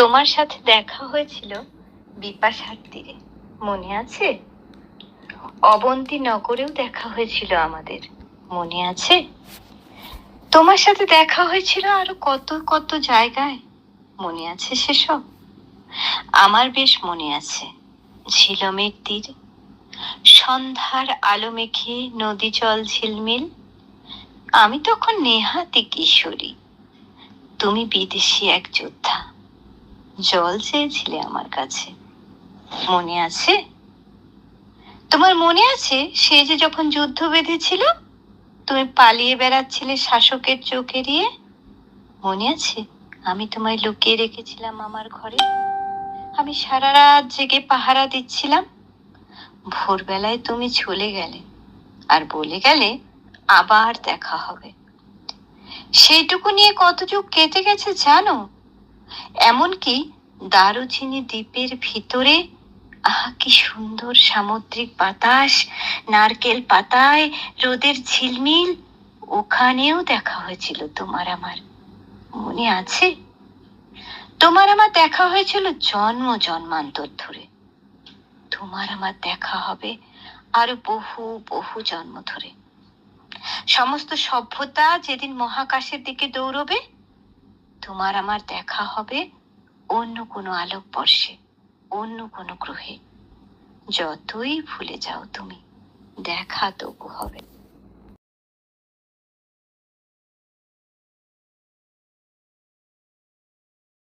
তোমার সাথে দেখা হয়েছিল বিপাশার তীরে, মনে আছে? অবন্তী নগরেও দেখা হয়েছিল আমাদের, মনে আছে? তোমার সাথে দেখা হয়েছিল আরো কত কত জায়গায়, মনে আছে সেসব? আমার বেশ মনে আছে। ঝিলমের তীর, সন্ধ্যার আলো মেখে নদী জল ঝিলমিল। আমি তখন নেহাতি কিশোরী, তুমি বিদেশি এক যোদ্ধা, জল চেয়েছিলে আমার কাছে, মনে আছে? তোমার মনে আছে সে যে যখন যুদ্ধ বেঁধেছিল, তুমি পালিয়ে বেড়াচ্ছিলে শাসকের চোখ এড়িয়ে? মনে আছে আমি তোমায় লুকিয়ে রেখেছিলাম আমার ঘরে? আমি সারা রাত জেগে পাহারা দিচ্ছিলাম। ভোরবেলায় তুমি চলে গেলে আর বলে গেলে আবার দেখা হবে। সেইটুকু নিয়ে কত যুগ কেটে গেছে জানো? এমনকি দারুচিনি দ্বীপের ভিতরে, আহা কি সুন্দর সামুদ্রিক বাতাস, নারকেল পাতায় রোদের ঝিলমিল, ওখানেও দেখা হয়েছিল তোমার আমার, মনে আছে? তোমার আমার দেখা হয়েছিল জন্ম জন্মান্তর ধরে, তোমার আমার দেখা হবে আরো বহু বহু জন্ম ধরে। সমস্ত সভ্যতা যেদিন মহাকাশের দিকে দৌড়বে, তোমার আমার দেখা হবে অন্য কোনো আলোকবর্ষে, অন্য কোনো গ্রহে। যতই ভুলে যাও তুমি, দেখা তবু হবে।